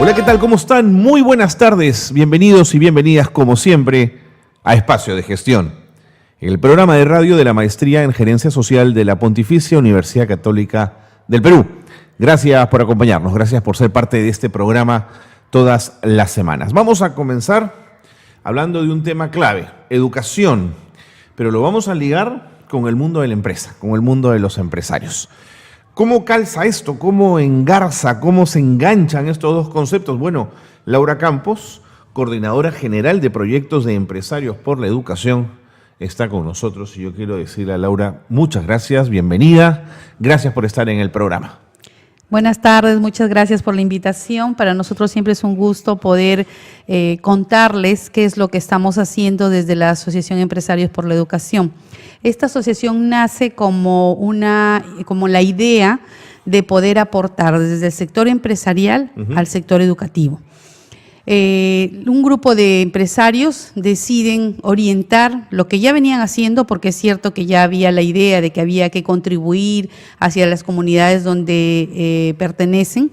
Hola, ¿qué tal? ¿Cómo están? Muy buenas tardes. Bienvenidos y bienvenidas, como siempre, a Espacio de Gestión, el programa de radio de la Maestría en Gerencia Social de la Pontificia Universidad Católica del Perú. Gracias por acompañarnos, gracias por ser parte de este programa todas las semanas. Vamos a comenzar hablando de un tema clave, educación, pero lo vamos a ligar con el mundo de la empresa, con el mundo de los empresarios. ¿Cómo calza esto? ¿Cómo engarza? ¿Cómo se enganchan estos dos conceptos? Bueno, Laura Campos, coordinadora general de proyectos de empresarios por la educación, está con nosotros y yo quiero decirle a Laura, muchas gracias, bienvenida, gracias por estar en el programa. Buenas tardes, muchas gracias por la invitación. Para nosotros siempre es un gusto poder contarles qué es lo que estamos haciendo desde la Asociación Empresarios por la Educación. Esta asociación nace como la idea de poder aportar desde el sector empresarial al sector educativo. Un grupo de empresarios deciden orientar lo que ya venían haciendo, porque es cierto que ya había la idea de que había que contribuir hacia las comunidades donde pertenecen,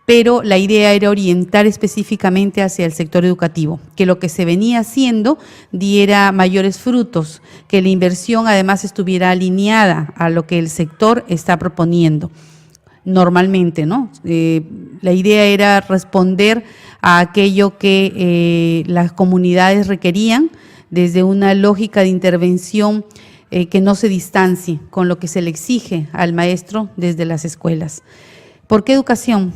pero la idea era orientar específicamente hacia el sector educativo, que lo que se venía haciendo diera mayores frutos, que la inversión además estuviera alineada a lo que el sector está proponiendo normalmente, ¿no? La idea era responder a aquello que las comunidades requerían desde una lógica de intervención que no se distancie con lo que se le exige al maestro desde las escuelas. ¿Por qué educación?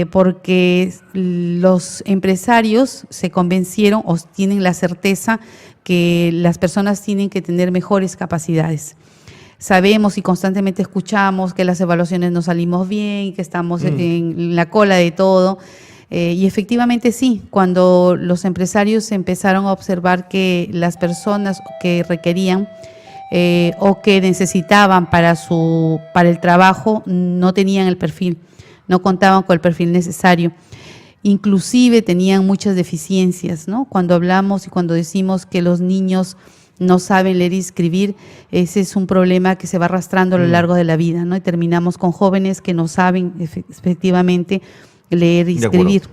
Porque los empresarios se convencieron o tienen la certeza que las personas tienen que tener mejores capacidades. Sabemos y constantemente escuchamos que las evaluaciones no salimos bien, que estamos en la cola de todo. Y efectivamente sí, cuando los empresarios empezaron a observar que las personas que requerían o que necesitaban para el trabajo no tenían el perfil, no contaban con el perfil necesario. Inclusive tenían muchas deficiencias, ¿no? Cuando hablamos y cuando decimos que los niños no saben leer y escribir, ese es un problema que se va arrastrando a lo largo de la vida, ¿no? Y terminamos con jóvenes que no saben efectivamente leer y escribir.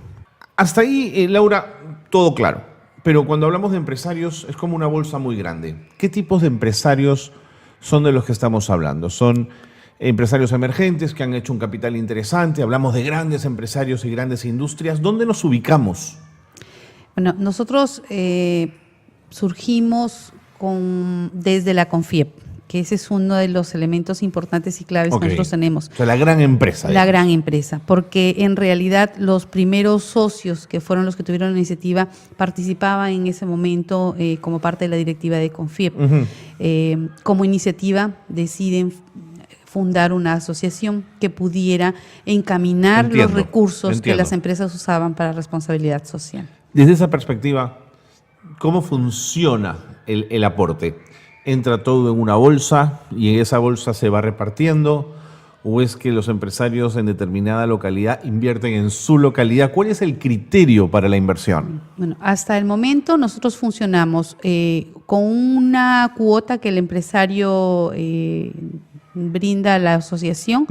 Hasta ahí, Laura, todo claro. Pero cuando hablamos de empresarios es como una bolsa muy grande. ¿Qué tipos de empresarios son de los que estamos hablando? ¿Son empresarios emergentes que han hecho un capital interesante? Hablamos de grandes empresarios y grandes industrias. ¿Dónde nos ubicamos? Bueno, nosotros surgimos desde la CONFIEP, que ese es uno de los elementos importantes y claves que nosotros tenemos. O sea, la gran empresa. La gran empresa, porque en realidad los primeros socios que fueron los que tuvieron la iniciativa participaban en ese momento como parte de la directiva de CONFIEP. Como iniciativa deciden fundar una asociación que pudiera encaminar los recursos que las empresas usaban para responsabilidad social. Desde esa perspectiva, ¿cómo funciona el aporte? ¿Entra todo en una bolsa y en esa bolsa se va repartiendo? ¿O es que los empresarios en determinada localidad invierten en su localidad? ¿Cuál es el criterio para la inversión? Bueno, hasta el momento nosotros funcionamos con una cuota que el empresario brinda a la asociación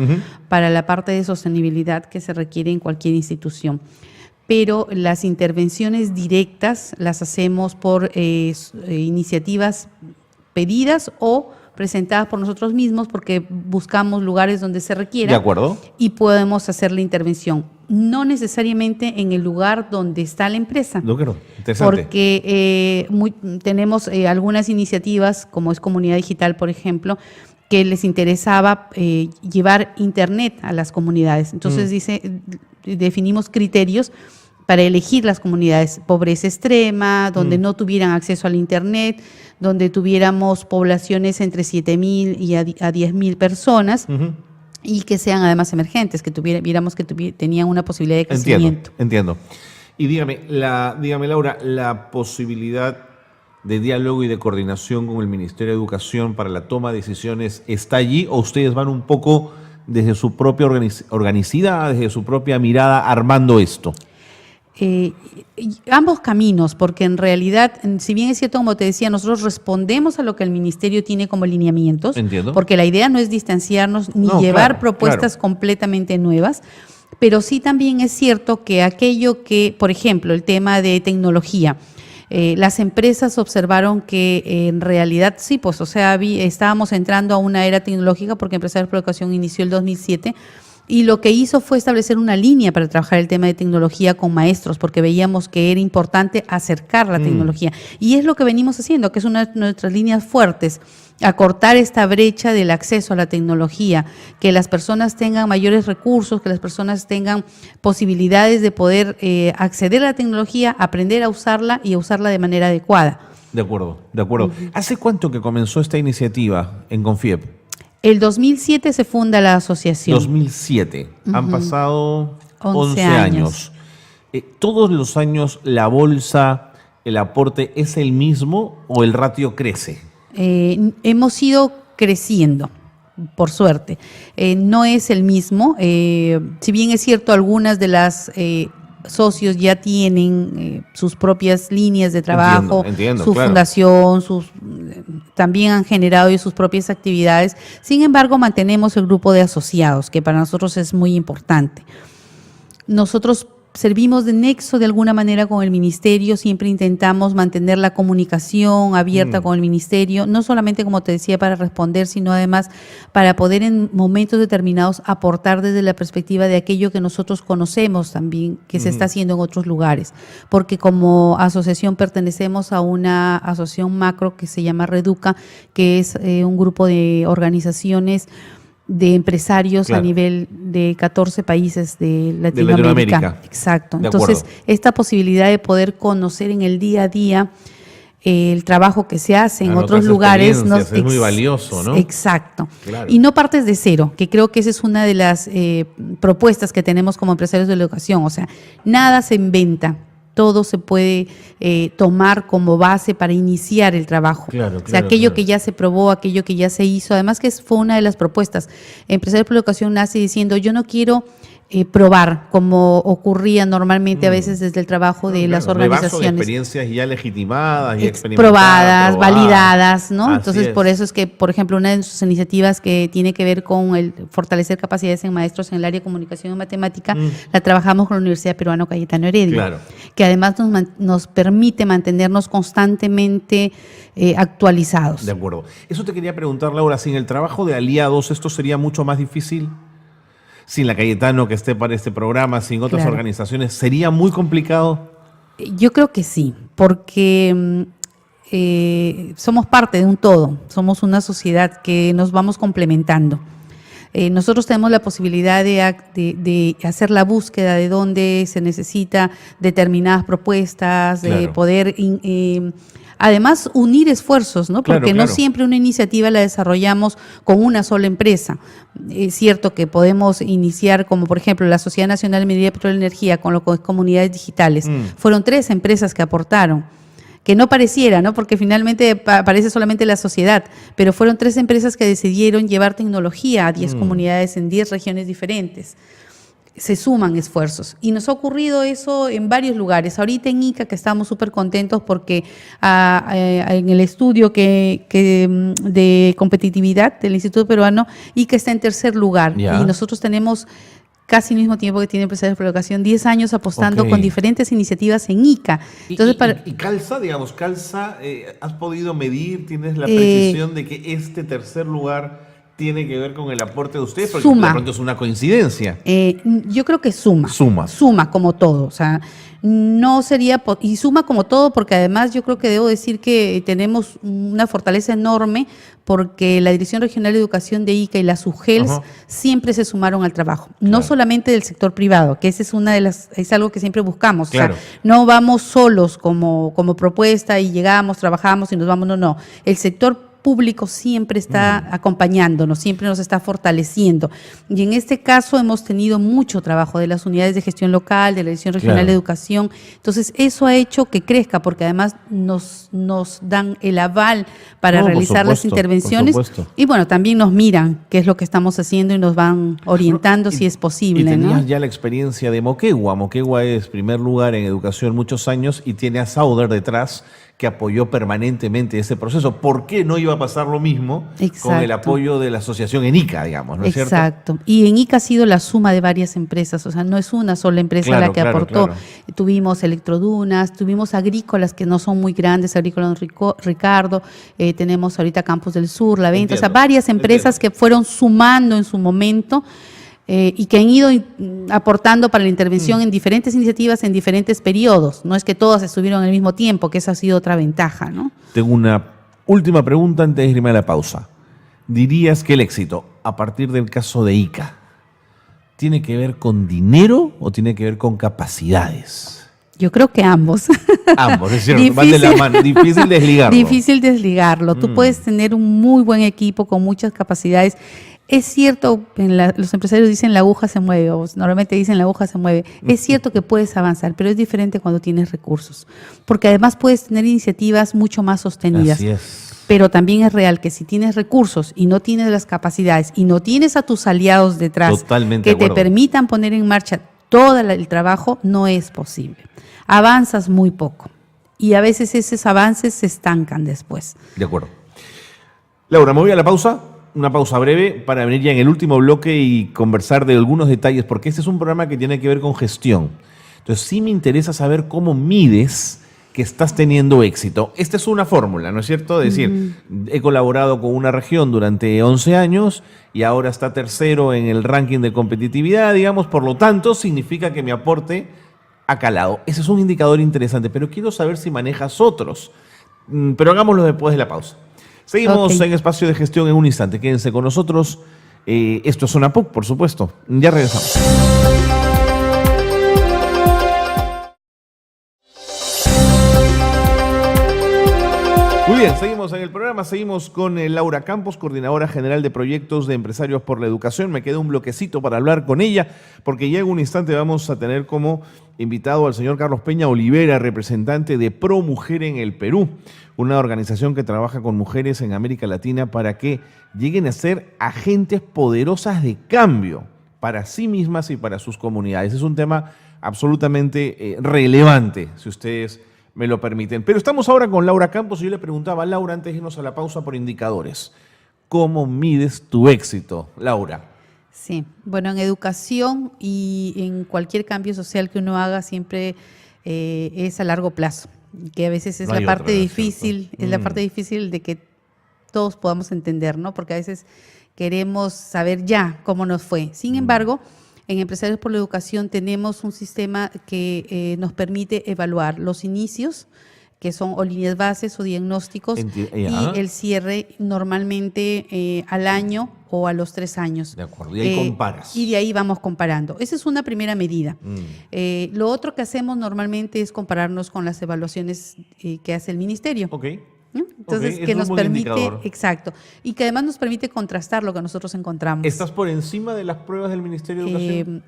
para la parte de sostenibilidad que se requiere en cualquier institución. Pero las intervenciones directas las hacemos por iniciativas pedidas o presentadas por nosotros mismos porque buscamos lugares donde se requiera. De acuerdo. Y podemos hacer la intervención. No necesariamente en el lugar donde está la empresa. No, claro, interesante. Porque tenemos algunas iniciativas, como es Comunidad Digital, por ejemplo, que les interesaba llevar internet a las comunidades. Entonces definimos criterios para elegir las comunidades: pobreza extrema, donde no tuvieran acceso al internet, donde tuviéramos poblaciones entre 7,000 y a 10,000 personas, y que sean además emergentes, que viéramos que tenían una posibilidad de crecimiento. Entiendo. Y dígame, Laura, la posibilidad de diálogo y de coordinación con el Ministerio de Educación para la toma de decisiones, ¿está allí o ustedes van un poco desde su propia organicidad, desde su propia mirada armando esto? Ambos caminos, porque en realidad, si bien es cierto, como te decía, nosotros respondemos a lo que el Ministerio tiene como lineamientos. Entiendo. Porque la idea no es distanciarnos ni llevar propuestas completamente nuevas, Pero sí también es cierto que aquello que, por ejemplo, el tema de tecnología, las empresas observaron que en realidad sí, pues, o sea, estábamos entrando a una era tecnológica porque Empresarios por la Educación inició el 2007 y lo que hizo fue establecer una línea para trabajar el tema de tecnología con maestros, porque veíamos que era importante acercar la tecnología. Y es lo que venimos haciendo, que es una de nuestras líneas fuertes, acortar esta brecha del acceso a la tecnología, que las personas tengan mayores recursos, que las personas tengan posibilidades de poder acceder a la tecnología, aprender a usarla y a usarla de manera adecuada. De acuerdo, de acuerdo. ¿Hace cuánto que comenzó esta iniciativa en Confiep? El 2007 se funda la asociación. 2007. Han pasado 11 años. ¿Todos los años la bolsa, el aporte es el mismo o el ratio crece? Hemos ido creciendo, por suerte. No es el mismo. Si bien es cierto, algunas de las socios ya tienen sus propias líneas de trabajo, entiendo, su claro. fundación, también han generado ellos sus propias actividades. Sin embargo, mantenemos el grupo de asociados, que para nosotros es muy importante. Nosotros servimos de nexo de alguna manera con el ministerio, siempre intentamos mantener la comunicación abierta con el ministerio, no solamente, como te decía, para responder, sino además para poder en momentos determinados aportar desde la perspectiva de aquello que nosotros conocemos también, que se está haciendo en otros lugares, porque como asociación pertenecemos a una asociación macro que se llama Reduca, que es un grupo de organizaciones de empresarios a nivel de 14 países de Latinoamérica. Exacto. Entonces, esta posibilidad de poder conocer en el día a día el trabajo que se hace en otros lugares es muy valioso, ¿no? Exacto. Claro. Y no partes de cero, que creo que esa es una de las propuestas que tenemos como empresarios de la educación. O sea, nada se inventa. Todo se puede tomar como base para iniciar el trabajo. Claro, o sea, aquello que ya se probó, aquello que ya se hizo. Además que fue una de las propuestas. Empresarios por la Educación nace diciendo, yo no quiero probar, como ocurría normalmente a veces desde el trabajo de las organizaciones. Me baso de experiencias ya legitimadas y probadas, validadas, ¿no? Así Entonces, por eso es que, por ejemplo, una de sus iniciativas que tiene que ver con el fortalecer capacidades en maestros en el área de comunicación y matemática, la trabajamos con la Universidad Peruana Cayetano Heredia, que además nos permite mantenernos constantemente actualizados. De acuerdo. Eso te quería preguntar, Laura, sin el trabajo de aliados, ¿esto sería mucho más difícil? Sin la Cayetano que esté para este programa, sin otras organizaciones, ¿sería muy complicado? Yo creo que sí, porque somos parte de un todo, somos una sociedad que nos vamos complementando. Nosotros tenemos la posibilidad de hacer la búsqueda de dónde se necesita determinadas propuestas, de poder además unir esfuerzos, ¿no? Porque no siempre una iniciativa la desarrollamos con una sola empresa. Es cierto que podemos iniciar, como por ejemplo la Sociedad Nacional de Minería, Petróleo y Energía, con comunidades digitales. Fueron 3 empresas que aportaron. Que no pareciera, ¿no? Porque finalmente parece solamente la sociedad, pero fueron 3 empresas que decidieron llevar tecnología a 10 comunidades en 10 regiones diferentes. Se suman esfuerzos. Y nos ha ocurrido eso en varios lugares. Ahorita en ICA, que estamos súper contentos porque en el estudio de competitividad del Instituto Peruano, ICA está en 3er lugar. Y nosotros tenemos casi el mismo tiempo que tiene Empresarios por la Educación, 10 años apostando con diferentes iniciativas en ICA. Entonces, ¿Y calza, digamos, has podido medir, tienes la precisión de que este 3er lugar tiene que ver con el aporte de ustedes? Porque de pronto es una coincidencia. Yo creo que suma. Suma como todo. O sea, no sería... Y suma como todo porque además yo creo que debo decir que tenemos una fortaleza enorme porque la Dirección Regional de Educación de ICA y las UGELS siempre se sumaron al trabajo. No solamente del sector privado, que esa es algo que siempre buscamos. O sea, no vamos solos como propuesta y llegamos, trabajamos y nos vamos. No. El sector público siempre está acompañándonos, siempre nos está fortaleciendo. Y en este caso hemos tenido mucho trabajo de las unidades de gestión local, de la Dirección Regional de Educación. Entonces, eso ha hecho que crezca, porque además nos dan el aval para realizar las intervenciones. Y bueno, también nos miran qué es lo que estamos haciendo y nos van orientando si es posible. Y tenías ya la experiencia de Moquegua. Moquegua es primer lugar en educación muchos años y tiene a Sauder detrás, que apoyó permanentemente ese proceso. ¿Por qué no iba a pasar lo mismo con el apoyo de la asociación ENICA, digamos, ¿no es cierto? Exacto. Y ENICA ha sido la suma de varias empresas, o sea, no es una sola empresa la que aportó. Claro. Tuvimos Electrodunas, tuvimos agrícolas que no son muy grandes, Agrícola Ricardo, tenemos ahorita Campos del Sur, La Venta, o sea, varias empresas que fueron sumando en su momento y que han ido aportando para la intervención en diferentes iniciativas en diferentes periodos. No es que todas estuvieron al mismo tiempo, que esa ha sido otra ventaja, ¿no? Tengo una última pregunta antes de irme a la pausa. ¿Dirías que el éxito, a partir del caso de ICA, tiene que ver con dinero o tiene que ver con capacidades? Yo creo que ambos. Ambos, es cierto, van de la mano. Difícil desligarlo. Difícil desligarlo. Tú puedes tener un muy buen equipo con muchas capacidades. Es cierto, los empresarios dicen la aguja se mueve, o normalmente dicen la aguja se mueve. Es cierto que puedes avanzar, pero es diferente cuando tienes recursos. Porque además puedes tener iniciativas mucho más sostenidas. Así es. Pero también es real que si tienes recursos y no tienes las capacidades y no tienes a tus aliados detrás que te permitan poner en marcha todo el trabajo, no es posible. Avanzas muy poco y a veces esos avances se estancan después. De acuerdo. Laura, me voy a la pausa, una pausa breve para venir ya en el último bloque y conversar de algunos detalles, porque este es un programa que tiene que ver con gestión. Entonces sí me interesa saber cómo mides que estás teniendo éxito. Esta es una fórmula, ¿no es cierto? Es decir, he colaborado con una región durante 11 años y ahora está tercero en el ranking de competitividad, digamos, por lo tanto, significa que mi aporte ha calado. Ese es un indicador interesante, pero quiero saber si manejas otros. Pero hagámoslo después de la pausa. Seguimos en Espacio de Gestión en un instante. Quédense con nosotros. Esto es Zona PUC, por supuesto. Ya regresamos. Muy bien, seguimos en el programa, seguimos con Laura Campos, coordinadora general de proyectos de Empresarios por la Educación. Me queda un bloquecito para hablar con ella, porque ya en un instante vamos a tener como invitado al señor Carlos Peña Olivera, representante de Pro Mujer en el Perú, una organización que trabaja con mujeres en América Latina para que lleguen a ser agentes poderosas de cambio para sí mismas y para sus comunidades. Es un tema absolutamente relevante, si ustedes me lo permiten. Pero estamos ahora con Laura Campos y yo le preguntaba a Laura antes de irnos a la pausa por indicadores. ¿Cómo mides tu éxito, Laura? Sí, bueno, en educación y en cualquier cambio social que uno haga siempre es a largo plazo, que a veces es la parte difícil, es la parte difícil de que todos podamos entender, ¿no? Porque a veces queremos saber ya cómo nos fue. Sin embargo, en Empresarios por la Educación tenemos un sistema que nos permite evaluar los inicios, que son o líneas bases o diagnósticos, y el cierre normalmente al año o a los 3 años. De acuerdo, y ahí comparas. Y de ahí vamos comparando. Esa es una primera medida. Lo otro que hacemos normalmente es compararnos con las evaluaciones que hace el Ministerio. Ok. Entonces, que nos permite, exacto, y que además nos permite contrastar lo que nosotros encontramos. ¿Estás por encima de las pruebas del Ministerio de Educación?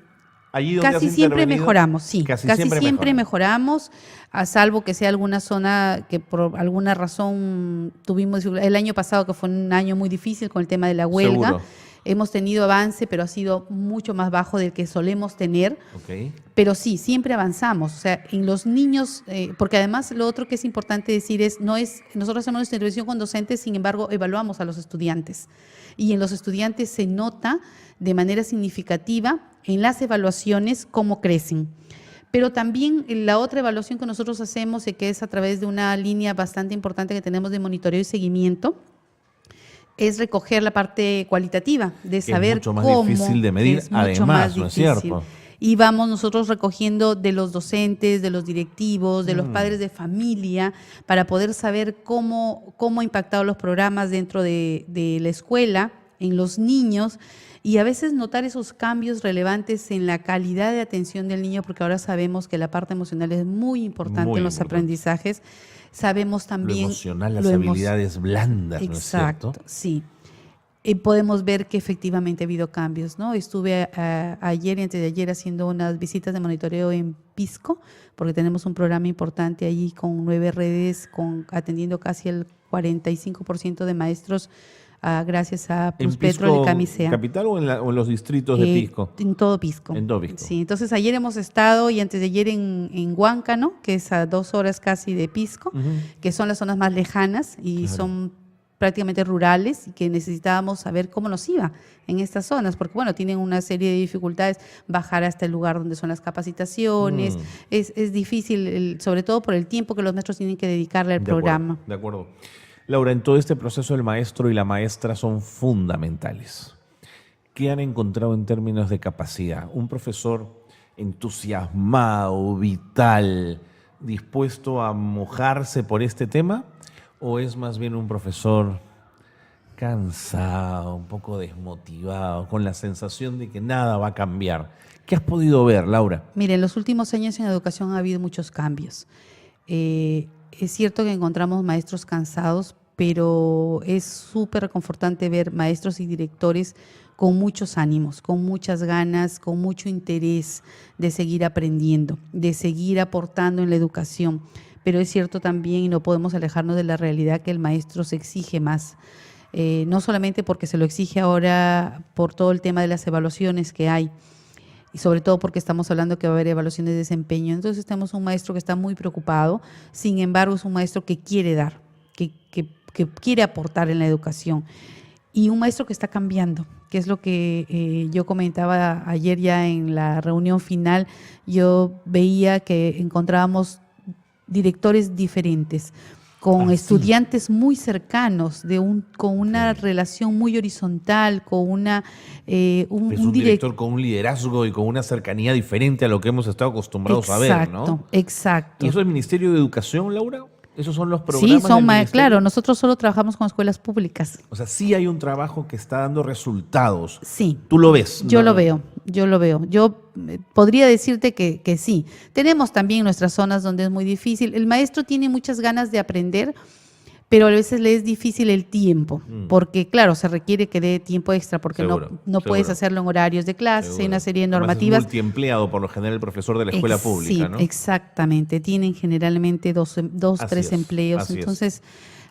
Allí donde casi siempre mejoramos, sí. Casi siempre mejoramos, a salvo que sea alguna zona que por alguna razón tuvimos, el año pasado que fue un año muy difícil con el tema de la huelga. Seguro. Hemos tenido avance, pero ha sido mucho más bajo del que solemos tener. Pero sí, siempre avanzamos. O sea, en los niños, porque además lo otro que es importante decir nosotros hacemos nuestra intervención con docentes, sin embargo, evaluamos a los estudiantes. Y en los estudiantes se nota de manera significativa en las evaluaciones cómo crecen. Pero también la otra evaluación que nosotros hacemos, que es a través de una línea bastante importante que tenemos de monitoreo y seguimiento, es recoger la parte cualitativa, de saber cómo. Es mucho más difícil de medir, además, ¿no es cierto? Y vamos nosotros recogiendo de los docentes, de los directivos, de los padres de familia, para poder saber cómo ha impactado los programas dentro de la escuela, en los niños, y a veces notar esos cambios relevantes en la calidad de atención del niño, porque ahora sabemos que la parte emocional es muy importante en los aprendizajes. Sabemos también lo emocional, las habilidades blandas, ¿no es cierto? Exacto, sí. Podemos ver que efectivamente ha habido cambios, ¿no? Estuve ayer y antes de ayer haciendo unas visitas de monitoreo en Pisco, porque tenemos un programa importante allí con 9 redes, atendiendo casi el 45% de maestros gracias a ¿En Pluspetrol y Pisco Camisea. capital o en los distritos de Pisco? En todo Pisco. En todo Pisco. Sí, entonces ayer hemos estado y antes de ayer en Huáncano, que es a 2 horas casi de Pisco, que son las zonas más lejanas y son prácticamente rurales y que necesitábamos saber cómo nos iba en estas zonas, porque bueno, tienen una serie de dificultades, bajar hasta el lugar donde son las capacitaciones, es difícil, sobre todo por el tiempo que los maestros tienen que dedicarle al programa. De acuerdo. Laura, en todo este proceso el maestro y la maestra son fundamentales. ¿Qué han encontrado en términos de capacidad? ¿Un profesor entusiasmado, vital, dispuesto a mojarse por este tema? ¿O es más bien un profesor cansado, un poco desmotivado, con la sensación de que nada va a cambiar? ¿Qué has podido ver, Laura? Mire, en los últimos años en educación ha habido muchos cambios. Es cierto que encontramos maestros cansados, pero es súper reconfortante ver maestros y directores con muchos ánimos, con muchas ganas, con mucho interés de seguir aprendiendo, de seguir aportando en la educación. Pero es cierto también, y no podemos alejarnos de la realidad, que el maestro se exige más. No solamente porque se lo exige ahora por todo el tema de las evaluaciones que hay, y sobre todo porque estamos hablando que va a haber evaluaciones de desempeño. Entonces tenemos un maestro que está muy preocupado, sin embargo es un maestro que quiere dar, que quiere aportar en la educación. Y un maestro que está cambiando, que es lo que yo comentaba ayer ya en la reunión final. Yo veía que encontrábamos directores diferentes, con estudiantes muy cercanos, con una relación muy horizontal, con un director con un liderazgo y con una cercanía diferente a lo que hemos estado acostumbrados a ver, ¿no? Exacto. ¿Y eso es el Ministerio de Educación, Laura? ¿Esos son los programas Sí, del Ministerio? claro, nosotros solo trabajamos con escuelas públicas. O sea, sí hay un trabajo que está dando resultados. Sí. ¿Tú lo ves? Yo lo veo. Yo podría decirte que sí. Tenemos también nuestras zonas donde es muy difícil. El maestro tiene muchas ganas de aprender, pero a veces le es difícil el tiempo, porque claro, se requiere que dé tiempo extra, porque no puedes hacerlo en horarios de clases, hay una serie de normativas. Es multiempleado por lo general el profesor de la escuela pública, ¿no? Exactamente, tienen generalmente dos, tres empleos, entonces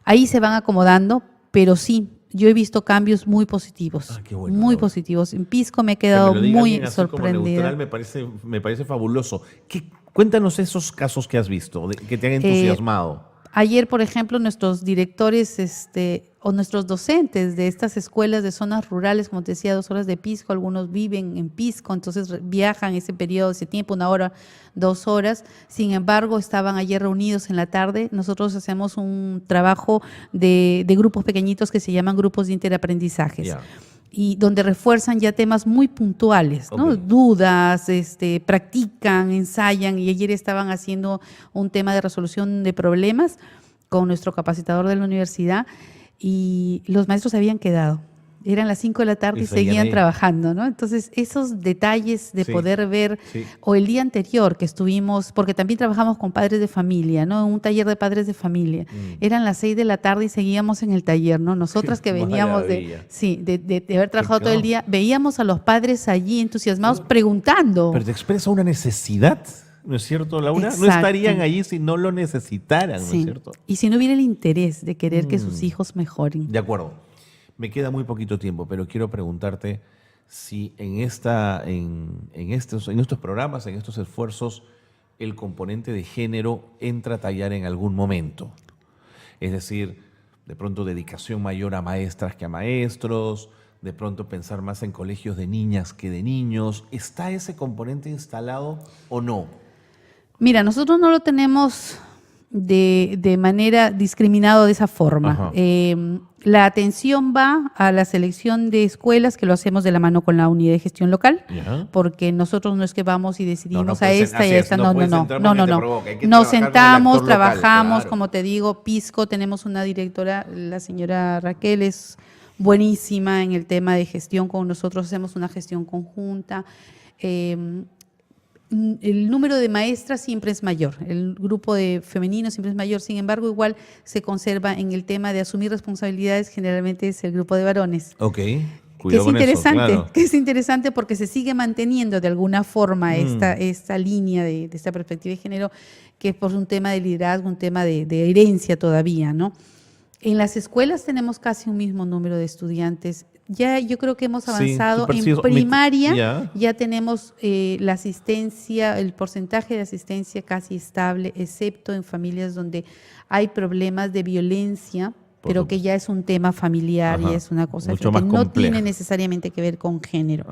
ahí se van acomodando, pero sí, yo he visto cambios muy positivos, muy positivos. En Pisco me he quedado muy sorprendida. Me parece fabuloso. Cuéntanos esos casos que has visto, que te han entusiasmado. Ayer, por ejemplo, nuestros directores o nuestros docentes de estas escuelas de zonas rurales, como te decía, 2 horas de Pisco, algunos viven en Pisco, entonces viajan ese periodo, ese tiempo, 1 hora, 2 horas. Sin embargo, estaban ayer reunidos en la tarde. Nosotros hacemos un trabajo de grupos pequeñitos que se llaman grupos de interaprendizajes. Yeah. Y donde refuerzan ya temas muy puntuales, ¿no? Dudas, practican, ensayan, y ayer estaban haciendo un tema de resolución de problemas con nuestro capacitador de la universidad, y los maestros se habían quedado. Eran las 5 de la tarde y seguían trabajando, ¿no? Entonces, esos detalles de poder ver, o el día anterior que estuvimos, porque también trabajamos con padres de familia, ¿no? En un taller de padres de familia. Eran las 6 de la tarde y seguíamos en el taller, ¿no? Nosotras que veníamos de haber trabajado todo el día, veíamos a los padres allí entusiasmados preguntando. Pero te expresa una necesidad, ¿no es cierto, Laura? Exacto. No estarían allí si no lo necesitaran, ¿no es cierto? Y si no hubiera el interés de querer que sus hijos mejoren. De acuerdo. Me queda muy poquito tiempo, pero quiero preguntarte si en estos programas, en estos esfuerzos, el componente de género entra a tallar en algún momento. Es decir, de pronto dedicación mayor a maestras que a maestros, de pronto pensar más en colegios de niñas que de niños. ¿Está ese componente instalado o no? Mira, nosotros no lo tenemos de manera discriminado de esa forma. La atención va a la selección de escuelas, que lo hacemos de la mano con la unidad de gestión local, porque nosotros no es que vamos y decidimos a esta y a esta, no. Nos sentamos, trabajamos, claro. Como te digo, Pisco, tenemos una directora, la señora Raquel, es buenísima en el tema de gestión, con nosotros hacemos una gestión conjunta. El número de maestras siempre es mayor, el grupo de femeninos siempre es mayor, sin embargo, igual se conserva en el tema de asumir responsabilidades, generalmente es el grupo de varones. Ok, que es interesante, eso, claro. Que es interesante porque se sigue manteniendo de alguna forma esta línea de esta perspectiva de género, que es por un tema de liderazgo, un tema de herencia todavía, ¿no? En las escuelas tenemos casi un mismo número de estudiantes. Ya yo creo que hemos avanzado. En primaria ya tenemos la asistencia, el porcentaje de asistencia casi estable, excepto en familias donde hay problemas de violencia, pero que ya es un tema familiar y es una cosa que no tiene necesariamente que ver con género.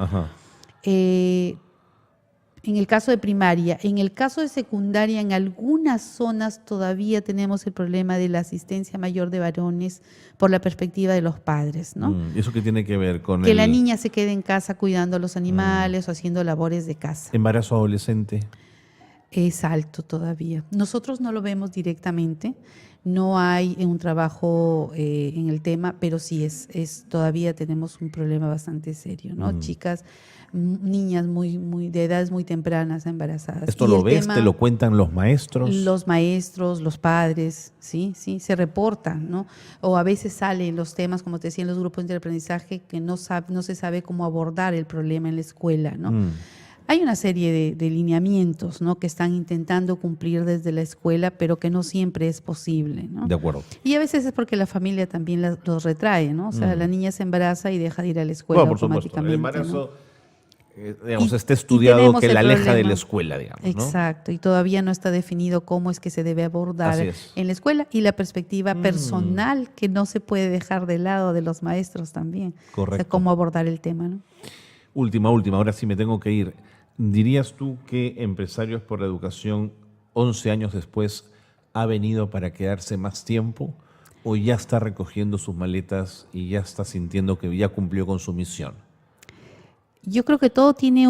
En el caso de primaria. En el caso de secundaria, en algunas zonas todavía tenemos el problema de la asistencia mayor de varones por la perspectiva de los padres, ¿no? ¿Eso qué tiene que ver con que la niña se quede en casa cuidando a los animales o haciendo labores de casa? ¿Embarazo adolescente? Es alto todavía. Nosotros no lo vemos directamente, no hay un trabajo en el tema, pero sí todavía tenemos un problema bastante serio, ¿no? Chicas, niñas de edades muy tempranas embarazadas. ¿Esto lo ves? ¿Te lo cuentan los maestros? Los maestros, los padres, sí, se reportan, ¿no? O a veces salen los temas, como te decía, en los grupos de aprendizaje, que no se sabe cómo abordar el problema en la escuela, ¿no? Hay una serie de lineamientos, ¿no?, que están intentando cumplir desde la escuela, pero que no siempre es posible, ¿no? De acuerdo. Y a veces es porque la familia también los retrae, ¿no? O sea, la niña se embaraza y deja de ir a la escuela automáticamente. El embarazo, digamos, está estudiado que la aleja de la escuela, digamos, ¿no? Exacto, y todavía no está definido cómo es que se debe abordar en la escuela, y la perspectiva personal que no se puede dejar de lado de los maestros también. Correcto. O sea, cómo abordar el tema, ¿no? Última, ahora sí me tengo que ir. ¿Dirías tú que Empresarios por la Educación, 11 años después, ha venido para quedarse más tiempo o ya está recogiendo sus maletas y ya está sintiendo que ya cumplió con su misión? Yo creo que todo tiene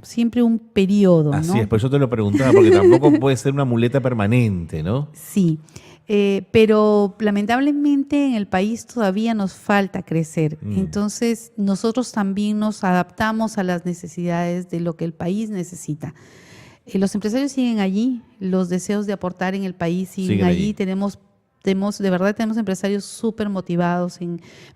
siempre un periodo, ¿no? Así es, por eso te lo preguntaba, porque tampoco puede ser una muleta permanente, ¿no? Sí. Pero lamentablemente en el país todavía nos falta crecer. Entonces nosotros también nos adaptamos a las necesidades de lo que el país necesita. Los empresarios siguen allí, los deseos de aportar en el país siguen allí. De verdad tenemos empresarios súper motivados,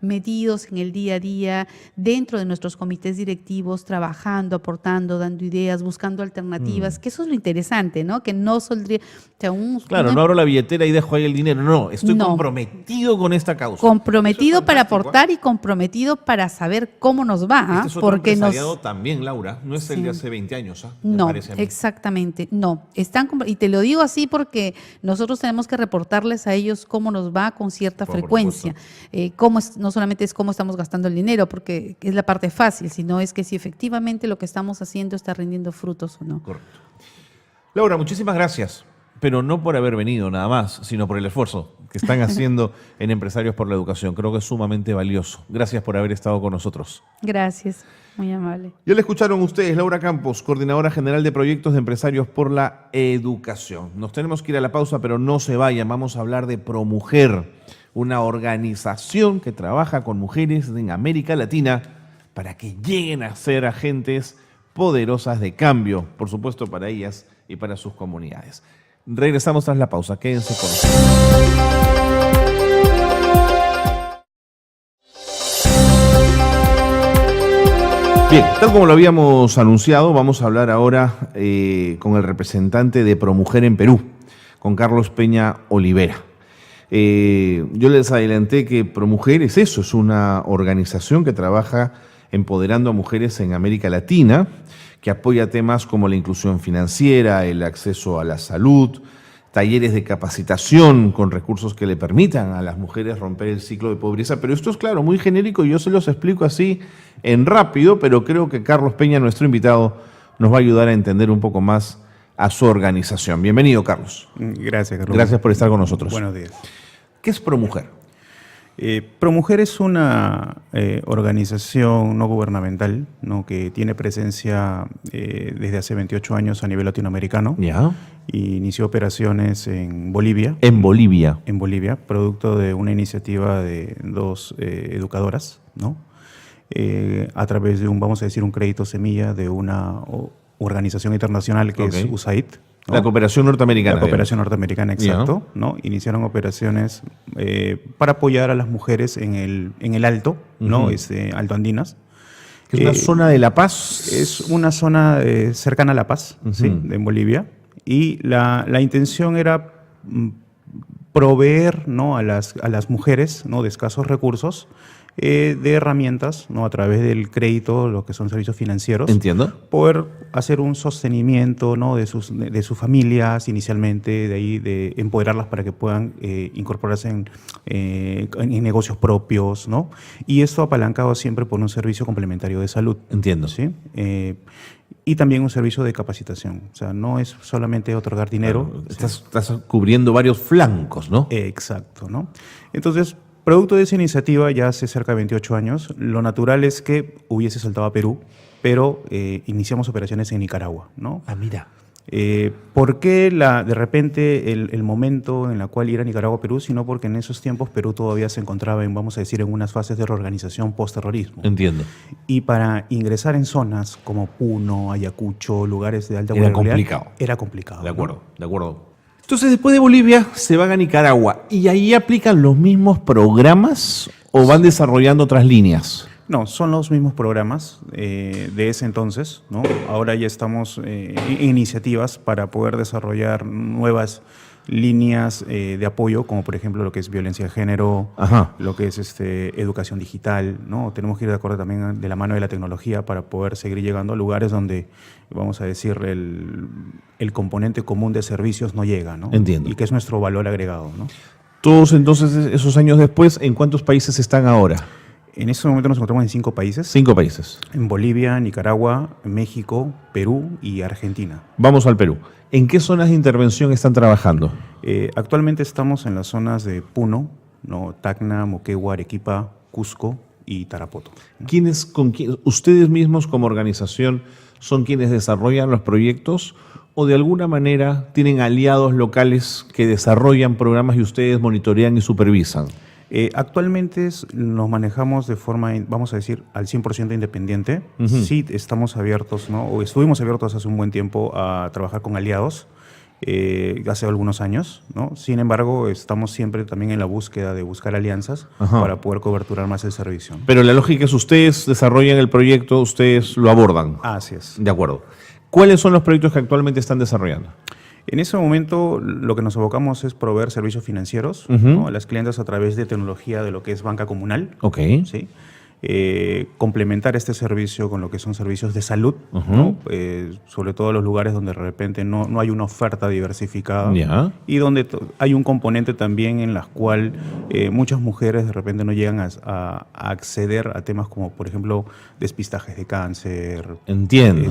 metidos en el día a día, dentro de nuestros comités directivos, trabajando, aportando, dando ideas, buscando alternativas, que eso es lo interesante, ¿no? Que no saldría... O sea, no abro la billetera y dejo ahí el dinero, no, estoy comprometido con esta causa. Comprometido para aportar y comprometido para saber cómo nos va. Este es otro empresariado también, Laura, no es el de hace 20 años. No, exactamente, no. Y te lo digo así porque nosotros tenemos que reportarles a ellos cómo nos va con cierta frecuencia. No solamente es cómo estamos gastando el dinero, porque es la parte fácil, sino es que si efectivamente lo que estamos haciendo está rindiendo frutos o no. Correcto. Laura, muchísimas gracias, pero no por haber venido nada más, sino por el esfuerzo que están haciendo en Empresarios por la Educación. Creo que es sumamente valioso. Gracias por haber estado con nosotros. Gracias, muy amable. Ya le escucharon ustedes, Laura Campos, coordinadora general de proyectos de Empresarios por la Educación. Nos tenemos que ir a la pausa, pero no se vayan. Vamos a hablar de ProMujer, una organización que trabaja con mujeres en América Latina para que lleguen a ser agentes poderosas de cambio, por supuesto para ellas y para sus comunidades. Regresamos tras la pausa. Quédense con nosotros. Bien, tal como lo habíamos anunciado, vamos a hablar ahora con el representante de ProMujer en Perú, con Carlos Peña Olivera. Yo les adelanté que ProMujer es eso, es una organización que trabaja empoderando a mujeres en América Latina, que apoya temas como la inclusión financiera, el acceso a la salud, talleres de capacitación con recursos que le permitan a las mujeres romper el ciclo de pobreza. Pero esto es, claro, muy genérico y yo se los explico así en rápido, pero creo que Carlos Peña, nuestro invitado, nos va a ayudar a entender un poco más a su organización. Bienvenido, Carlos. Gracias, Carlos. Gracias por estar con nosotros. Buenos días. ¿Qué es ProMujer? ProMujer es una organización no gubernamental, ¿no?, que tiene presencia desde hace 28 años a nivel latinoamericano. Ya. Y inició operaciones en Bolivia. En Bolivia. En Bolivia, producto de una iniciativa de dos educadoras, ¿no? A través de vamos a decir, un crédito semilla de una organización internacional que es USAID, ¿no? La cooperación norteamericana. La cooperación norteamericana, exacto, ¿no? Iniciaron operaciones para apoyar a las mujeres en el Alto, ¿no? Alto Andinas. ¿Es una zona de La Paz? Es una zona cercana a La Paz, ¿sí? En Bolivia. Y la intención era proveer, ¿no?, a las mujeres, ¿no?, de escasos recursos, de herramientas, ¿no?, a través del crédito, lo que son servicios financieros. Entiendo. Poder hacer un sostenimiento, ¿no?, de sus familias inicialmente, de ahí de empoderarlas para que puedan incorporarse en negocios propios, ¿no? Y esto apalancado siempre por un servicio complementario de salud. Entiendo. ¿Sí? Y también un servicio de capacitación. O sea, no es solamente otorgar dinero. Claro, estás cubriendo varios flancos, ¿no? Exacto, ¿no? Entonces, producto de esa iniciativa, ya hace cerca de 28 años, lo natural es que hubiese saltado a Perú, pero iniciamos operaciones en Nicaragua, ¿no? Ah, mira. ¿Por qué de repente el momento en el cual ir a Nicaragua a Perú? Sino porque en esos tiempos Perú todavía se encontraba en, vamos a decir, en unas fases de reorganización post-terrorismo. Entiendo. Y para ingresar en zonas como Puno, Ayacucho, lugares de alta Era vulnerabilidad, complicado. era complicado. De acuerdo, ¿no? de acuerdo. Entonces, después de Bolivia, se van a Nicaragua. ¿Y ahí aplican los mismos programas o van desarrollando otras líneas? No, son los mismos programas de ese entonces, ¿no? Ahora ya estamos en iniciativas para poder desarrollar nuevas líneas de apoyo, como por ejemplo lo que es violencia de género, Ajá. lo que es educación digital, ¿no? Tenemos que ir de acuerdo también de la mano de la tecnología para poder seguir llegando a lugares donde, vamos a decir, el componente común de servicios no llega, ¿no? Entiendo. Y que es nuestro valor agregado, ¿no? Todos entonces, esos años después, ¿en cuántos países están ahora? En este momento nos encontramos en 5 países. 5 países. En Bolivia, Nicaragua, México, Perú y Argentina. Vamos al Perú. ¿En qué zonas de intervención están trabajando? Actualmente estamos en las zonas de Puno, ¿no?, Tacna, Moquegua, Arequipa, Cusco y Tarapoto. ¿Ustedes mismos como organización son quienes desarrollan los proyectos o de alguna manera tienen aliados locales que desarrollan programas y ustedes monitorean y supervisan? Actualmente nos manejamos de forma, vamos a decir, al 100% independiente. Uh-huh. Sí estamos abiertos, ¿no?, o estuvimos abiertos hace un buen tiempo a trabajar con aliados, hace algunos años, ¿no? Sin embargo, estamos siempre también en la búsqueda de buscar alianzas. Ajá. Para poder coberturar más el servicio. Pero la lógica es ustedes desarrollan el proyecto, ustedes lo abordan. Así es. De acuerdo. ¿Cuáles son los proyectos que actualmente están desarrollando? En ese momento lo que nos abocamos es proveer servicios financieros, uh-huh, ¿no?, a las clientes a través de tecnología de lo que es banca comunal. Ok. ¿Sí? Complementar este servicio con lo que son servicios de salud, uh-huh, ¿no? Sobre todo en los lugares donde de repente no hay una oferta diversificada, yeah, y donde hay un componente también en la cual muchas mujeres de repente no llegan a acceder a temas como, por ejemplo, despistajes de cáncer. Entiendo.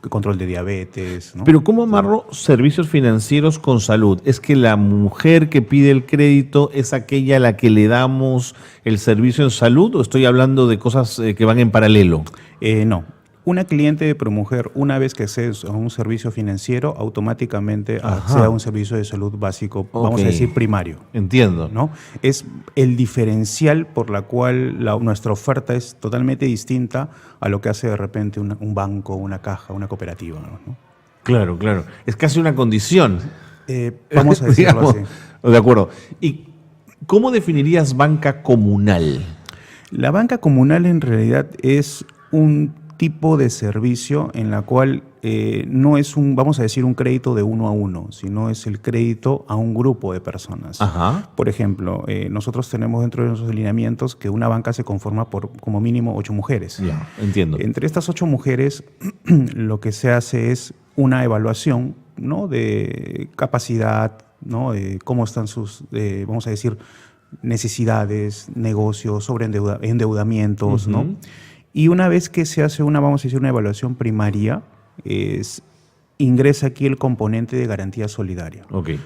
Control de diabetes, ¿no? Pero ¿cómo amarro servicios financieros con salud? ¿Es que la mujer que pide el crédito es aquella a la que le damos el servicio en salud o estoy hablando de cosas que van en paralelo? No. Una cliente de Promujer, una vez que accede a un servicio financiero, automáticamente accede a un servicio de salud básico, vamos a decir primario. Entiendo. ¿No? Es el diferencial por la cual nuestra oferta es totalmente distinta a lo que hace de repente un banco, una caja, una cooperativa, ¿no? Claro, claro. Es casi una condición. Vamos a decirlo así. De acuerdo. ¿Y cómo definirías banca comunal? La banca comunal en realidad es un tipo de servicio en la cual no es vamos a decir, un crédito de 1 a 1, sino es el crédito a un grupo de personas. Ajá. Por ejemplo, nosotros tenemos dentro de nuestros lineamientos que una banca se conforma por como mínimo 8 mujeres. Ya, entiendo. Entre estas 8 mujeres, lo que se hace es una evaluación, ¿no?, de capacidad, ¿no?, de cómo están sus, vamos a decir, necesidades, negocios, sobreendeudamientos, uh-huh, ¿no? Y una vez que se hace vamos a decir, una evaluación primaria, ingresa aquí el componente de garantía solidaria. Okay.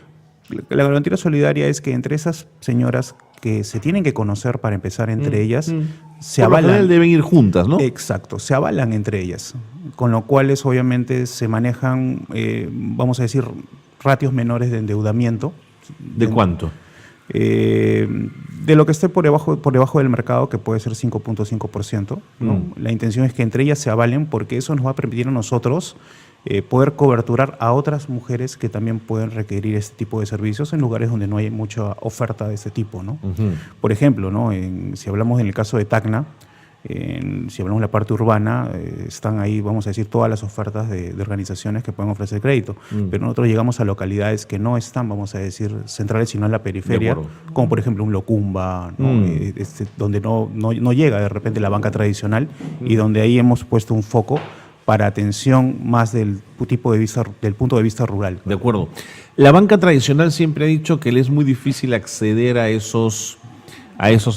La garantía solidaria es que entre esas señoras que se tienen que conocer para empezar entre ellas, se avalan. Por lo general deben ir juntas, ¿no? Exacto, se avalan entre ellas, con lo cual obviamente se manejan, vamos a decir, ratios menores de endeudamiento. ¿De cuánto? De lo que esté por debajo del mercado, que puede ser 5.5%, ¿no? La intención es que entre ellas se avalen, porque eso nos va a permitir a nosotros poder coberturar a otras mujeres que también pueden requerir este tipo de servicios en lugares donde no hay mucha oferta de este tipo, ¿no? Uh-huh. Por ejemplo, ¿no?, si hablamos en el caso de Tacna, si hablamos de la parte urbana, están ahí, vamos a decir, todas las ofertas de organizaciones que pueden ofrecer crédito. Pero nosotros llegamos a localidades que no están, vamos a decir, centrales, sino en la periferia, como por ejemplo un Locumba, ¿no? Donde no llega de repente la banca tradicional y donde ahí hemos puesto un foco para atención más del punto de vista rural. De acuerdo. La banca tradicional siempre ha dicho que le es muy difícil acceder a esos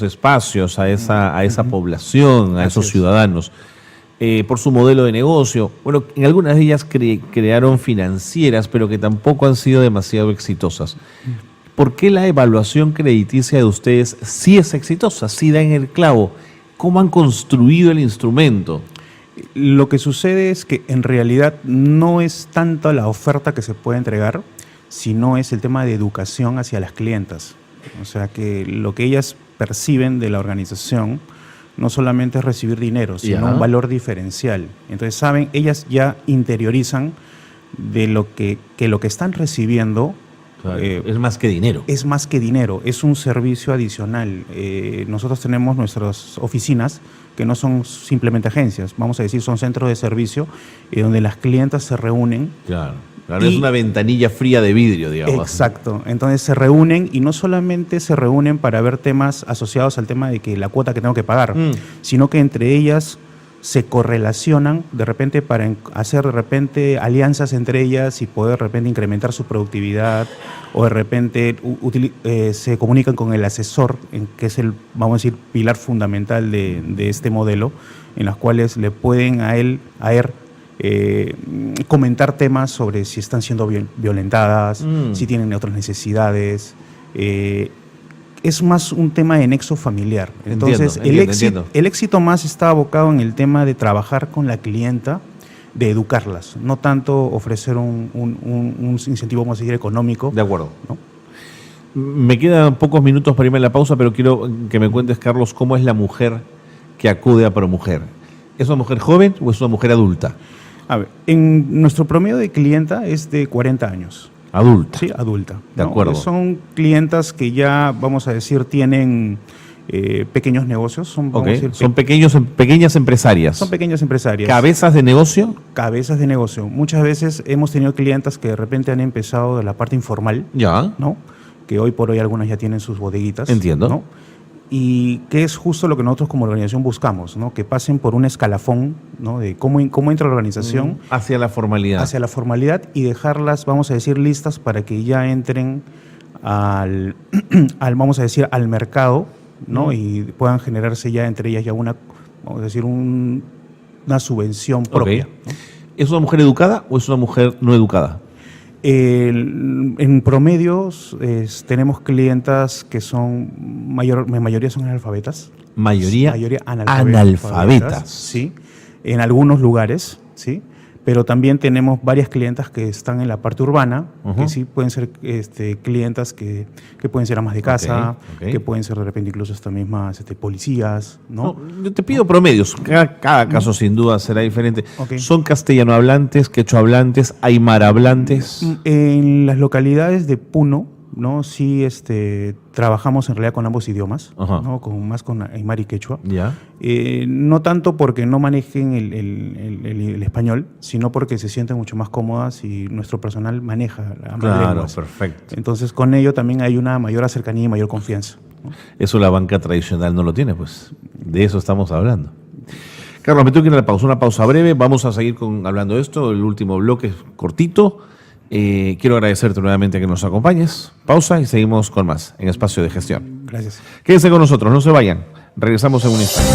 espacios, a esa población, a esos ciudadanos, por su modelo de negocio. Bueno, en algunas de ellas crearon financieras, pero que tampoco han sido demasiado exitosas. ¿Por qué la evaluación crediticia de ustedes sí es exitosa, sí da en el clavo? ¿Cómo han construido el instrumento? Lo que sucede es que en realidad no es tanto la oferta que se puede entregar, sino es el tema de educación hacia las clientas. O sea, que lo que ellas perciben de la organización no solamente es recibir dinero, sino un valor diferencial. Entonces saben, ellas ya interiorizan de lo que lo que están recibiendo es más que dinero. Es más que dinero, es un servicio adicional. Nosotros tenemos nuestras oficinas que no son simplemente agencias, vamos a decir, son centros de servicio donde las clientas se reúnen. Claro, es una ventanilla fría de vidrio, digamos. Exacto, entonces se reúnen y no solamente se reúnen para ver temas asociados al tema de que la cuota que tengo que pagar, sino que entre ellas se correlacionan de repente para hacer de repente alianzas entre ellas y poder de repente incrementar su productividad, o de repente se comunican con el asesor, que es el, vamos a decir, pilar fundamental de este modelo, en las cuales le pueden a él comentar temas sobre si están siendo violentadas, si tienen otras necesidades. Es más un tema de nexo familiar. Entonces, el éxito más está abocado en el tema de trabajar con la clienta, de educarlas, no tanto ofrecer un incentivo, vamos a decir, económico. De acuerdo. ¿No? Me quedan pocos minutos para irme a la pausa, pero quiero que me cuentes, Carlos, cómo es la mujer que acude a ProMujer. ¿Es una mujer joven o es una mujer adulta? A ver, en nuestro promedio de clienta es de 40 años. ¿Adulta? Sí, adulta. De acuerdo. Son clientas que ya, vamos a decir, tienen pequeños negocios. Son pequeñas empresarias. Son pequeñas empresarias. ¿Cabezas de negocio? Cabezas de negocio. Muchas veces hemos tenido clientas que de repente han empezado de la parte informal. Ya. ¿No? Que hoy por hoy algunas ya tienen sus bodeguitas. Entiendo. ¿No? Y que es justo lo que nosotros como organización buscamos, ¿no? Que pasen por un escalafón, ¿no? De cómo entra la organización hacia la formalidad. Hacia la formalidad, y dejarlas, vamos a decir, listas para que ya entren al vamos a decir, al mercado, ¿no? Y puedan generarse ya entre ellas ya una, vamos a decir, una subvención propia. ¿No? ¿Es una mujer educada o es una mujer no educada? En promedios tenemos clientas que son, mayoría son analfabetas. ¿Mayoría analfabetas? Sí, en algunos lugares, sí. Pero también tenemos varias clientas que están en la parte urbana, que sí pueden ser clientas que pueden ser amas de casa, que pueden ser de repente incluso estas mismas policías, ¿no? Yo te pido promedios, cada caso sin duda será diferente. ¿Son castellano hablantes, quechua hablantes, aymara hablantes? En las localidades de Puno, ¿no? Sí, trabajamos en realidad con ambos idiomas, ¿no? Más con aymara y quechua. ¿Ya? No tanto porque no manejen el español, sino porque se sienten mucho más cómodas y nuestro personal maneja ambas lenguas. Perfecto. Entonces, con ello también hay una mayor cercanía y mayor confianza, ¿no? Eso la banca tradicional no lo tiene, pues. De eso estamos hablando. Carlos, me tengo que ir a la pausa, una pausa breve. Vamos a seguir hablando de esto, el último bloque cortito. Quiero agradecerte nuevamente que nos acompañes. Pausa y seguimos con más en Espacio de Gestión. Gracias. Quédense con nosotros, no se vayan. Regresamos en un instante.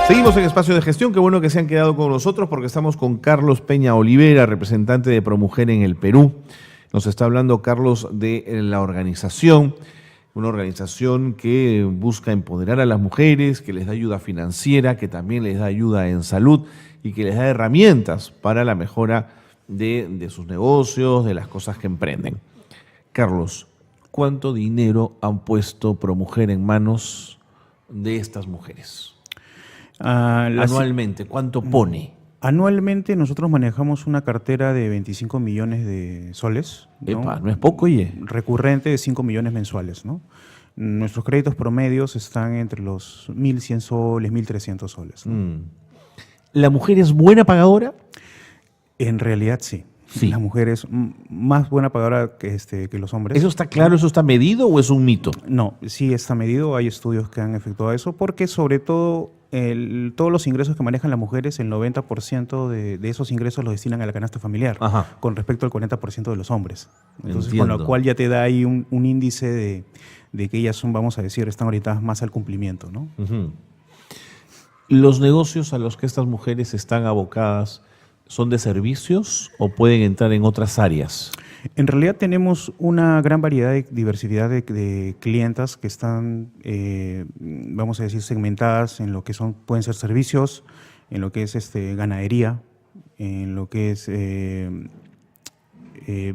Seguimos en Espacio de Gestión. Qué bueno que se han quedado con nosotros porque estamos con Carlos Peña Olivera, representante de ProMujer en el Perú. Nos está hablando Carlos de la organización. Una organización que busca empoderar a las mujeres, que les da ayuda financiera, que también les da ayuda en salud y que les da herramientas para la mejora de sus negocios, de las cosas que emprenden. Carlos, ¿cuánto dinero han puesto ProMujer en manos de estas mujeres? Anualmente, ¿cuánto pone? Anualmente nosotros manejamos una cartera de 25 millones de soles, ¿no? Epa, no es poco, oye. Recurrente de 5 millones mensuales, ¿no? Nuestros créditos promedios están entre los 1.100 soles, 1.300 soles, ¿no? ¿La mujer es buena pagadora? En realidad sí. Sí. La mujer es más buena pagadora que los hombres. ¿Eso está claro, eso está medido o es un mito? No, sí está medido, hay estudios que han efectuado eso, porque sobre todo todos los ingresos que manejan las mujeres, el 90% de esos ingresos los destinan a la canasta familiar, Ajá. con respecto al 40% de los hombres. Entonces, Entiendo. con lo cual ya te da ahí un índice de que ellas son, vamos a decir, están orientadas más al cumplimiento, ¿no? Ujú. ¿Los negocios a los que estas mujeres están abocadas son de servicios o pueden entrar en otras áreas? En realidad tenemos una gran variedad de diversidad de clientas que están, vamos a decir, segmentadas en lo que pueden ser servicios, en lo que es ganadería, en lo que es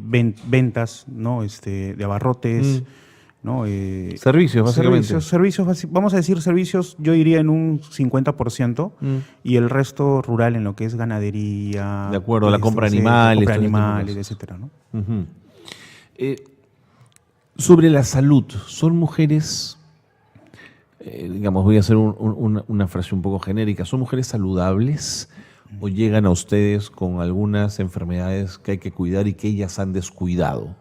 ventas, ¿no? De abarrotes, ¿no? Servicios, básicamente. Vamos a decir servicios, yo diría en un 50%, y el resto rural en lo que es ganadería. De acuerdo, la compra de la animales. compra de todo este tipo de animales, cosas. etcétera, ¿no? Ujú. Sobre la salud, ¿son mujeres, digamos, voy a hacer una frase un poco genérica, ¿son mujeres saludables o llegan a ustedes con algunas enfermedades que hay que cuidar y que ellas han descuidado?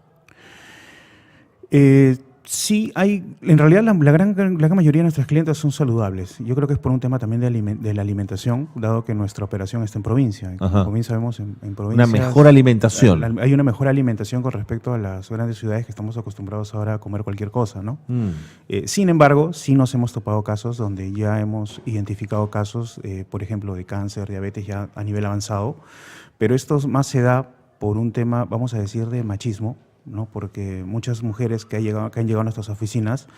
Sí, en realidad la gran mayoría de nuestras clientes son saludables. Yo creo que es por un tema también de la alimentación, dado que nuestra operación está en provincia. Y como bien sabemos, en provincia... Una mejor alimentación. Hay una mejor alimentación con respecto a las grandes ciudades que estamos acostumbrados ahora a comer cualquier cosa, ¿no? Sin embargo, sí nos hemos topado casos donde ya hemos identificado casos, por ejemplo, de cáncer, diabetes ya a nivel avanzado, pero esto más se da por un tema, vamos a decir, de machismo, ¿no? Porque muchas mujeres que han llegado a nuestras oficinas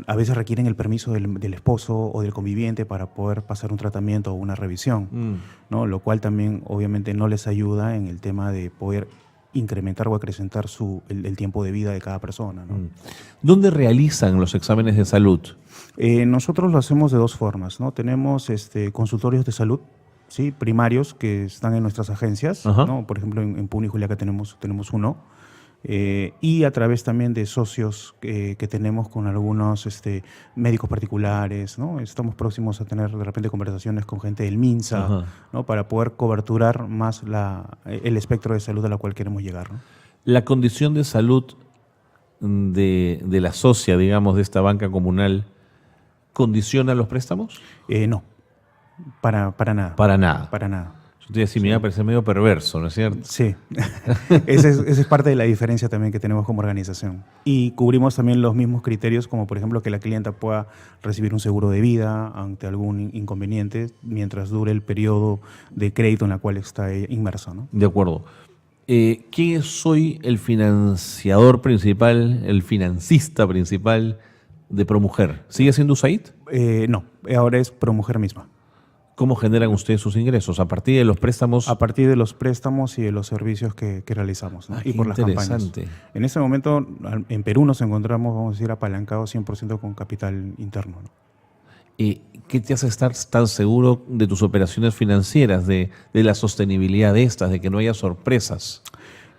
a veces requieren el permiso del esposo o del conviviente para poder pasar un tratamiento o una revisión, ¿no? Lo cual también obviamente no les ayuda en el tema de poder incrementar o acrecentar el tiempo de vida de cada persona, ¿no? ¿Dónde realizan los exámenes de salud? Nosotros lo hacemos de dos formas, ¿no? Tenemos consultorios de salud, ¿sí? Primarios que están en nuestras agencias, ¿no? Por ejemplo, en Puno y Juliaca tenemos uno. Y a través también de socios que tenemos con algunos médicos particulares, ¿no? Estamos próximos a tener de repente conversaciones con gente del MINSA, ¿no? Para poder coberturar más el espectro de salud a la cual queremos llegar, ¿no? ¿La condición de salud de la socia, digamos, de esta banca comunal condiciona los préstamos? No, para nada. Para nada. Para nada. Yo te decía, me iba a parecer medio perverso, ¿no es cierto? Sí, esa es parte de la diferencia también que tenemos como organización. Y cubrimos también los mismos criterios, como por ejemplo que la clienta pueda recibir un seguro de vida ante algún inconveniente mientras dure el periodo de crédito en la cual está inmersa, ¿no? De acuerdo. ¿Quién soy el financiador principal, el financista principal de ProMujer? ¿Sigue siendo USAID? No, ahora es ProMujer misma. ¿Cómo generan ustedes sus ingresos? ¿A partir de los préstamos? A partir de los préstamos y de los servicios que realizamos, ¿no? Y por las campañas. En este momento, en Perú nos encontramos, vamos a decir, apalancados 100% con capital interno, ¿no? ¿Qué te hace estar tan seguro de tus operaciones financieras, de la sostenibilidad de estas, de que no haya sorpresas?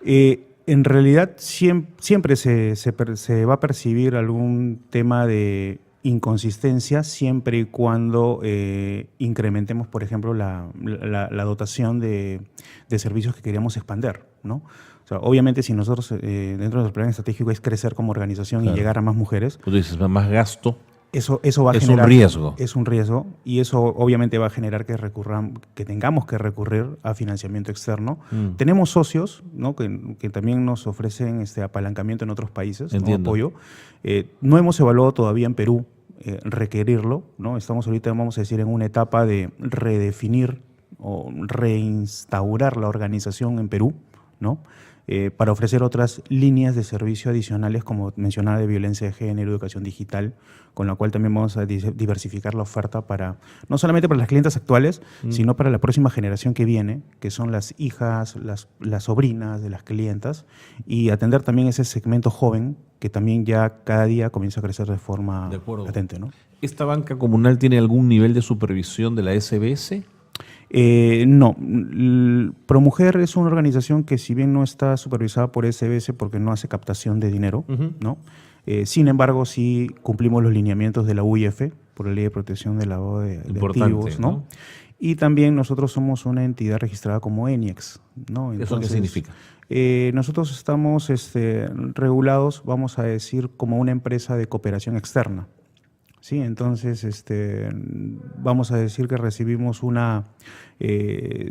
En realidad, siempre se va a percibir algún tema de inconsistencia siempre y cuando incrementemos, por ejemplo, la dotación de servicios que queríamos expandir, ¿no? O sea, obviamente, si nosotros dentro de nuestro plan estratégico es crecer como organización y llegar a más mujeres, Tú dices, más gasto. Eso va a Es generar... un riesgo. Es un riesgo y eso obviamente va a generar que tengamos que recurrir a financiamiento externo. Tenemos socios, ¿no? que también nos ofrecen apalancamiento en otros países, ¿no? Apoyo. No hemos evaluado todavía en Perú requerirlo, ¿no? Estamos ahorita, vamos a decir, en una etapa de redefinir o reinstaurar la organización en Perú, ¿no? Para ofrecer otras líneas de servicio adicionales, como mencionaba, de violencia de género, educación digital, con la cual también vamos a diversificar la oferta no solamente para las clientes actuales, sino para la próxima generación que viene, que son las hijas, las sobrinas de las clientas, y atender también ese segmento joven que también ya cada día comienza a crecer de forma latente, ¿no? ¿Esta banca comunal tiene algún nivel de supervisión de la SBS? No, ProMujer es una organización que si bien no está supervisada por SBS porque no hace captación de dinero, ¿no? Sin embargo, sí cumplimos los lineamientos de la UIF por la Ley de Protección de Lavado de Activos, ¿no? Y también nosotros somos una entidad registrada como ENIEX, ¿no? Entonces, ¿eso qué significa? Nosotros estamos regulados, vamos a decir, como una empresa de cooperación externa. Sí, entonces vamos a decir que recibimos una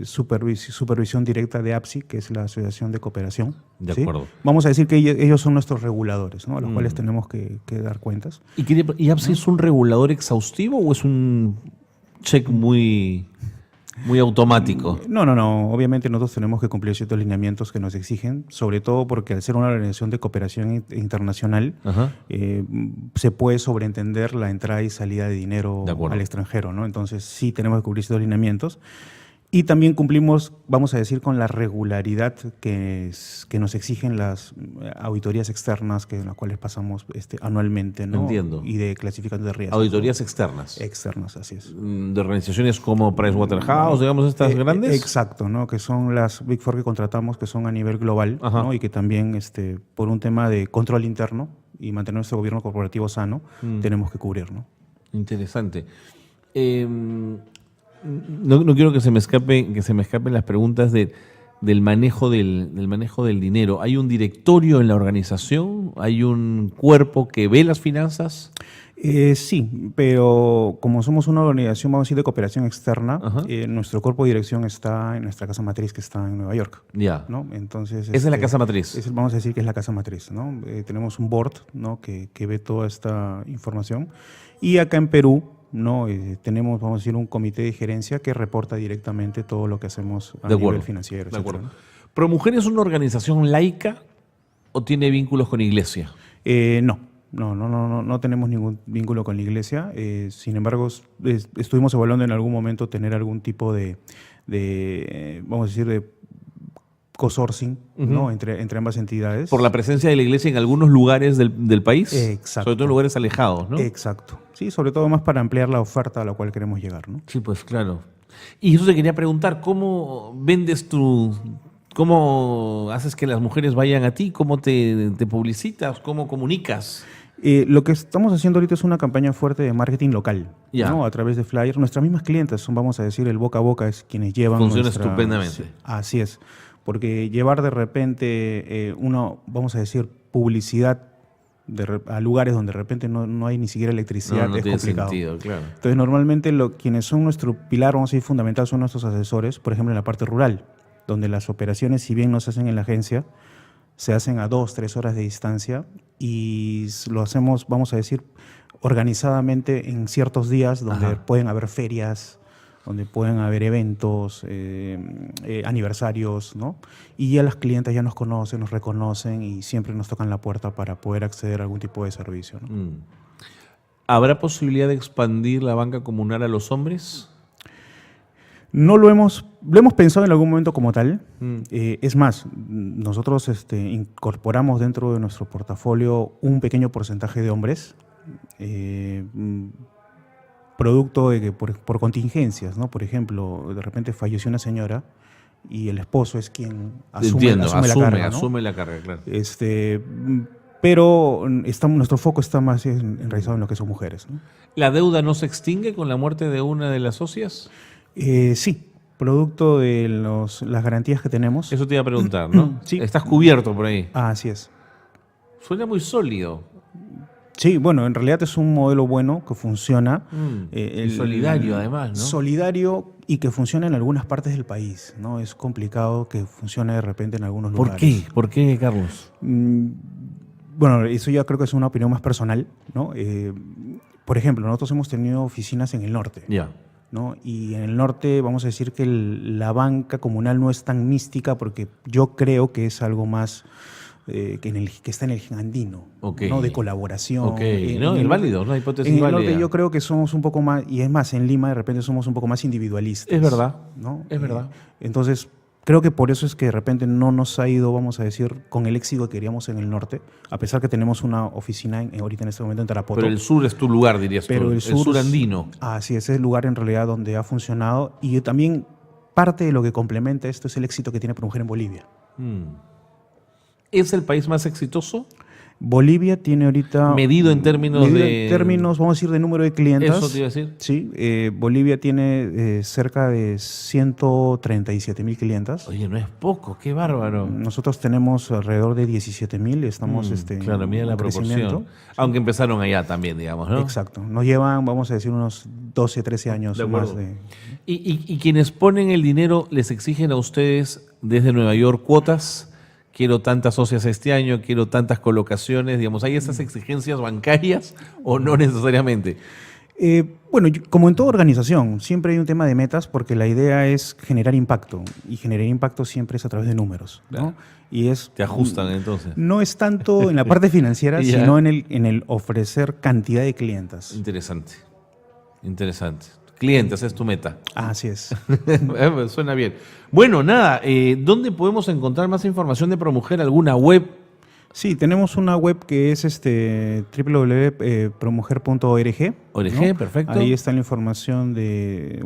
supervisión directa de APSI, que es la Asociación de Cooperación. De ¿sí? acuerdo. Vamos a decir que ellos son nuestros reguladores, ¿no? A los cuales tenemos que dar cuentas. ¿Y APSI es un regulador exhaustivo o es un check muy automático? No. Obviamente nosotros tenemos que cumplir ciertos lineamientos que nos exigen, sobre todo porque al ser una organización de cooperación internacional, se puede sobreentender la entrada y salida de dinero al extranjero, ¿no? Entonces sí tenemos que cumplir ciertos lineamientos. Y también cumplimos, vamos a decir, con la regularidad que nos exigen las auditorías externas en las cuales pasamos anualmente, ¿no? Entiendo. Y de clasificación de riesgo. Auditorías externas. Externas, así es. De organizaciones como Pricewaterhouse, digamos, estas grandes. Exacto, ¿no? Que son las Big Four que contratamos, que son a nivel global, ¿no? Y que también, por un tema de control interno y mantener nuestro gobierno corporativo sano, tenemos que cubrir, ¿no? Interesante. No quiero que se me escapen las preguntas del manejo del dinero. ¿Hay un directorio en la organización? ¿Hay un cuerpo que ve las finanzas? Sí, pero como somos una organización, vamos a decir, de cooperación externa, nuestro cuerpo de dirección está en nuestra casa matriz, que está en Nueva York. Ya. ¿no? Entonces, esa es la casa matriz. Vamos a decir que es la casa matriz, ¿no? Tenemos un board, ¿no? que ve toda esta información. Y acá en Perú, ¿no? Tenemos, vamos a decir, un comité de gerencia que reporta directamente todo lo que hacemos a nivel financiero. De acuerdo. ¿No? ¿ProMujer es una organización laica o tiene vínculos con iglesia? No tenemos ningún vínculo con la iglesia. Sin embargo, estuvimos evaluando en algún momento tener algún tipo de vamos a decir, de co-sourcing, ¿no? entre ambas entidades. Por la presencia de la iglesia en algunos lugares del país. Exacto. Sobre todo en lugares alejados, ¿no? Exacto. Sí, sobre todo más para ampliar la oferta a la cual queremos llegar, ¿no? Sí, pues claro. Y eso te quería preguntar, ¿cómo vendes cómo haces que las mujeres vayan a ti? ¿Cómo te publicitas? ¿Cómo comunicas? Lo que estamos haciendo ahorita es una campaña fuerte de marketing local, ¿no? A través de flyers. Nuestras mismas clientes son, vamos a decir, el boca a boca es quienes llevan. Funciona estupendamente. Así es. Porque llevar de repente vamos a decir, publicidad a lugares donde de repente no hay ni siquiera electricidad no es tiene complicado. Sentido, claro. Entonces, normalmente quienes son nuestro pilar, vamos a decir, fundamental, son nuestros asesores, por ejemplo, en la parte rural, donde las operaciones, si bien no se hacen en la agencia, se hacen a 2-3 horas de distancia y lo hacemos, vamos a decir, organizadamente en ciertos días donde pueden haber ferias, donde pueden haber eventos, aniversarios, ¿no? Y ya las clientes ya nos conocen, nos reconocen y siempre nos tocan la puerta para poder acceder a algún tipo de servicio, ¿no? ¿Habrá posibilidad de expandir la banca comunal a los hombres? No lo hemos pensado en algún momento como tal. Es más, nosotros incorporamos dentro de nuestro portafolio un pequeño porcentaje de hombres, producto de que por contingencias, ¿no? Por ejemplo, de repente falleció una señora y el esposo es quien asume la carga, ¿no? Asume la carga, claro. Pero nuestro foco está más enraizado en lo que son mujeres, ¿no? ¿La deuda no se extingue con la muerte de una de las socias? Sí, producto de las garantías que tenemos. Eso te iba a preguntar, ¿no? Sí. Estás cubierto por ahí. Así es. Suena muy sólido. Sí, bueno, en realidad es un modelo bueno que funciona. Y solidario además, ¿no? Solidario y que funciona en algunas partes del país, ¿no? Es complicado que funcione de repente en algunos lugares. ¿Por qué? ¿Por qué, Carlos? Bueno, eso ya creo que es una opinión más personal, ¿no? Por ejemplo, nosotros hemos tenido oficinas en el norte. Ya. ¿no? Y en el norte vamos a decir que la banca comunal no es tan mística porque yo creo que es algo más que está en el andino, ¿no? De colaboración. ¿No? El válido, ¿no? Hipótesis en el válida. norte yo creo que somos un poco más, y es más, en Lima de repente somos un poco más individualistas. Es verdad, ¿no? Es verdad. Entonces, creo que por eso es que de repente no nos ha ido, vamos a decir, con el éxito que queríamos en el norte, a pesar que tenemos una oficina ahorita en este momento en Tarapoto. Pero el sur es tu lugar, dirías tú. Pero el sur andino. Así es el lugar en realidad donde ha funcionado. Y también parte de lo que complementa esto es el éxito que tiene ProMujer en Bolivia. ¿Es el país más exitoso? Bolivia tiene ahorita... Medido en términos vamos a decir, de número de clientes. ¿Eso te iba a decir? Sí, Bolivia tiene cerca de 137,000 clientas. Oye, no es poco, qué bárbaro. Nosotros tenemos alrededor de 17,000, estamos claro, mira la proporción. Aunque empezaron allá también, digamos, ¿no? Exacto, nos llevan, vamos a decir, unos 12, 13 años más de... ¿Y quienes ponen el dinero les exigen a ustedes desde Nueva York cuotas? Quiero tantas socias este año, quiero tantas colocaciones, digamos, ¿hay esas exigencias bancarias o no necesariamente? Bueno, como en toda organización, siempre hay un tema de metas porque la idea es generar impacto y generar impacto siempre es a través de números, ¿no? Claro. Y es, ¿Te ajustan entonces? No es tanto en la parte financiera, Ya. sino en el ofrecer cantidad de clientas. Interesante, interesante. Clientes, es tu meta. Así es. Suena bien. Bueno, nada, ¿dónde podemos encontrar más información de ProMujer? ¿Alguna web? Sí, tenemos una web que es www.promujer.org. ORG, ¿no? perfecto. Ahí está la información de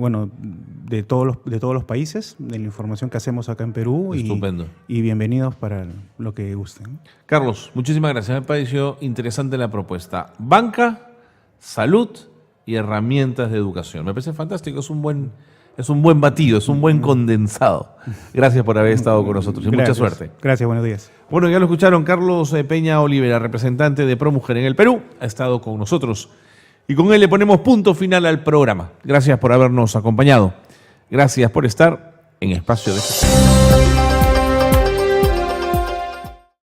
todos los países, de la información que hacemos acá en Perú. Estupendo. Y bienvenidos para lo que gusten. Carlos, muchísimas gracias. Me pareció interesante la propuesta. Banca, salud y herramientas de educación. Me parece fantástico, es un buen batido, es un buen condensado. Gracias por haber estado con nosotros y mucha suerte. Gracias, buenos días. Bueno, ya lo escucharon, Carlos Peña Olivera, representante de ProMujer en el Perú, ha estado con nosotros y con él le ponemos punto final al programa. Gracias por habernos acompañado. Gracias por estar en Espacio de Gestión.